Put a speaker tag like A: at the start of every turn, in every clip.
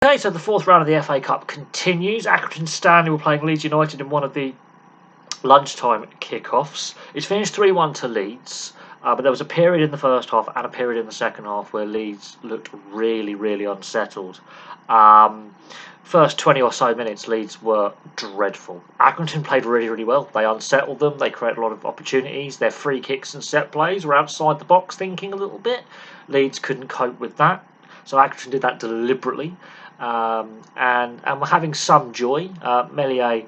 A: Okay, so the fourth round of the FA Cup continues. Accrington Stanley were playing Leeds United in one of the lunchtime kickoffs. It's finished 3-1 to Leeds, but there was a period in the first half and a period in the second half where Leeds looked really, really unsettled. First 20 or so minutes, Leeds were dreadful. Accrington played really, really well. They unsettled them. They created a lot of opportunities. Their free kicks and set plays were outside the box thinking a little bit. Leeds couldn't cope with that. So Accrington did that deliberately. And we're having some joy. Meslier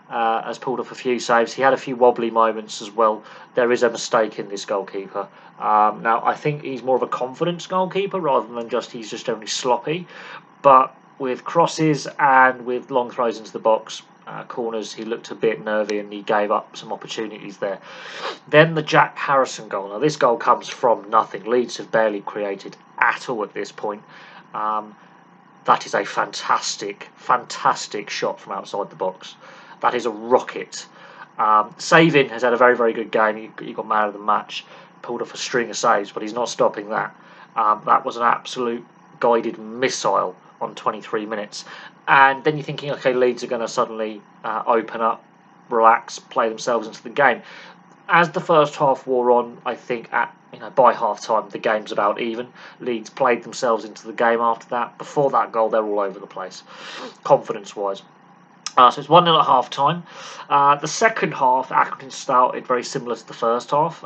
A: has pulled off a few saves. He had a few wobbly moments as well. There is a mistake in this goalkeeper. Now, I think he's more of a confidence goalkeeper rather than he's just only sloppy. But with crosses and with long throws into the box, corners, he looked a bit nervy and he gave up some opportunities there. Then the Jack Harrison goal. Now, this goal comes from nothing. Leeds have barely created at all at this point. That is a fantastic, fantastic shot from outside the box. That is a rocket. Savin has had a very, very good game. He got man of the match, pulled off a string of saves, but he's not stopping that. That was an absolute guided missile on 23 minutes. And then you're thinking, okay, Leeds are going to suddenly open up, relax, play themselves into the game. As the first half wore on, I think by half time the game's about even. Leeds played themselves into the game after that. Before that goal, they're all over the place, confidence-wise. So it's 1-0 at half time. The second half, Accrington started very similar to the first half.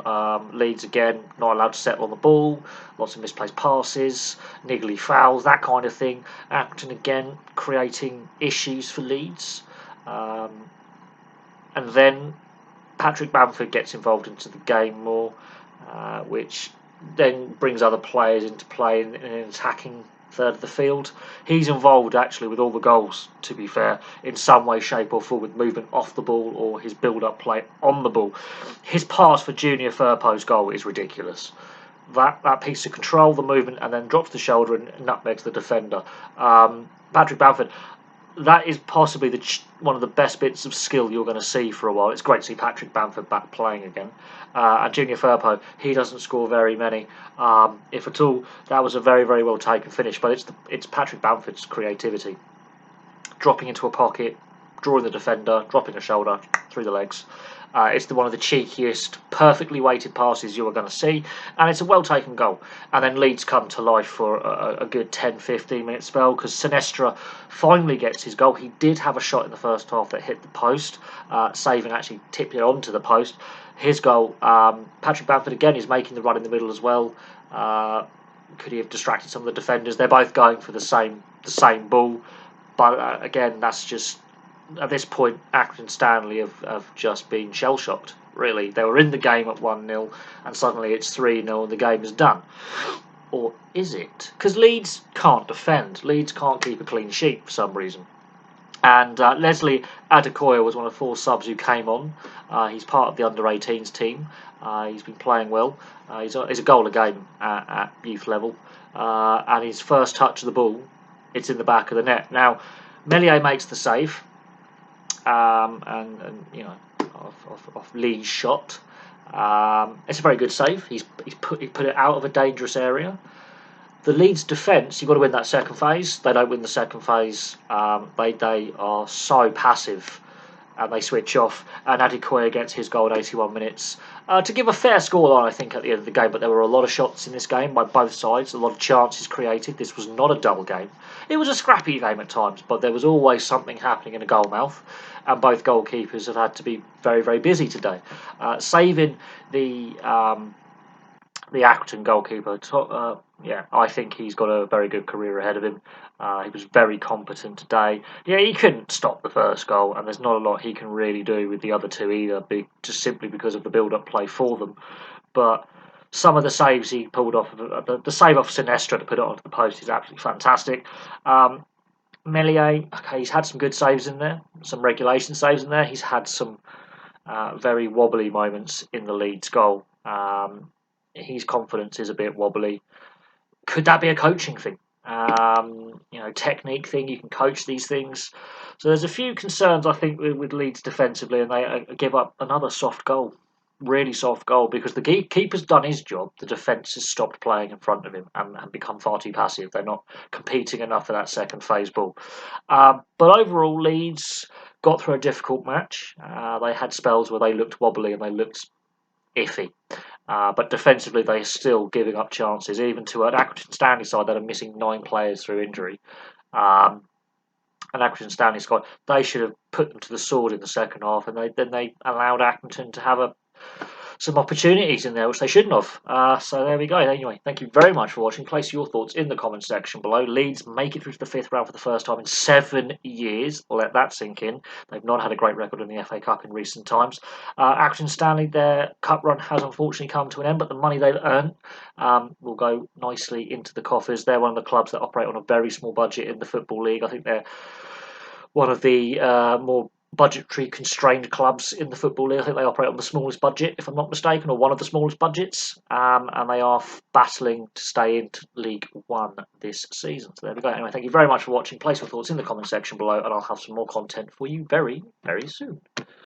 A: Leeds again not allowed to settle on the ball, lots of misplaced passes, niggly fouls, that kind of thing. Accrington again creating issues for Leeds. And then Patrick Bamford gets involved into the game more, which then brings other players into play in an attacking third of the field. He's involved actually with all the goals, to be fair, in some way, shape or form, with movement off the ball or his build-up play on the ball. His pass for Junior Firpo's goal is ridiculous. That piece of control, the movement, and then drops the shoulder and nutmegs the defender. Patrick Bamford, that is possibly one of the best bits of skill you're going to see for a while. It's great to see Patrick Bamford back playing again. And Junior Firpo, he doesn't score very many, if at all. That was a very, very well taken finish, but it's Patrick Bamford's creativity. Dropping into a pocket, drawing the defender, dropping a shoulder, through the legs. It's one of the cheekiest, perfectly weighted passes you are going to see, and it's a well-taken goal. And then Leeds come to life for a good 10-15 minute spell, because Sinisterra finally gets his goal. He did have a shot in the first half that hit the post. Saving actually tipped it onto the post. His goal, Patrick Bamford again is making the run in the middle as well. Could he have distracted some of the defenders? They're both going for the same ball, but again, that's just... At this point, Accrington Stanley have just been shell-shocked, really. They were in the game at 1-0, and suddenly it's 3-0 and the game is done. Or is it? Because Leeds can't defend. Leeds can't keep a clean sheet for some reason. And Leslie Adekoya was one of 4 subs who came on. He's part of the under-18s team. He's been playing well. He's a goal a game at youth level. And his first touch of the ball, it's in the back of the net. Now, Meslier makes the save. Off Lee's shot. It's a very good save. He put it out of a dangerous area. The Leeds defence, you've got to win that second phase. They don't win the second phase. They are so passive, and they switch off. And Adekoya gets his goal at 81 minutes to give a fair scoreline, I think, at the end of the game. But there were a lot of shots in this game by both sides, a lot of chances created. This was not a dull game. It was a scrappy game at times, but there was always something happening in a goal mouth. And both goalkeepers have had to be very, very busy today. Saving the Accrington goalkeeper, I think he's got a very good career ahead of him. He was very competent today. Yeah, he couldn't stop the first goal, and there's not a lot he can really do with the other two either, just simply because of the build-up play for them. But some of the saves he pulled off, the save off Sinisterra to put it onto the post is absolutely fantastic. Meslier, okay, he's had some good saves in there, some regulation saves in there. He's had some very wobbly moments in the Leeds goal. His confidence is a bit wobbly. Could that be a coaching thing? Technique thing. You can coach these things. So there's a few concerns, I think, with Leeds defensively, and they give up another soft goal. really soft goal because the keeper's done his job. The defence has stopped playing in front of him and become far too passive. They're not competing enough for that second phase ball. But overall, Leeds got through a difficult match. They had spells where they looked wobbly and they looked iffy. But defensively, they're still giving up chances, even to an Accrington Stanley side that are missing 9 players through injury. An Accrington Stanley squad, they should have put them to the sword in the second half, and then they allowed Accrington to have some opportunities in there which they shouldn't have. So there we go. Anyway, thank you very much for watching. Place your thoughts in the comment section below. Leeds make it through to the 5th round for the first time in 7 years. Let that sink in. They've not had a great record in the FA Cup in recent times. Accrington Stanley, their cup run has unfortunately come to an end, but the money they've earned will go nicely into the coffers. They're one of the clubs that operate on a very small budget in the Football League. I think they're one of the more budgetary constrained clubs in the Football League. I think they operate on the smallest budget, if I'm not mistaken, or one of the smallest budgets, and they are battling to stay into League One this season. So there we go. Anyway, thank you very much for watching. Place your thoughts in the comment section below, and I'll have some more content for you very, very soon.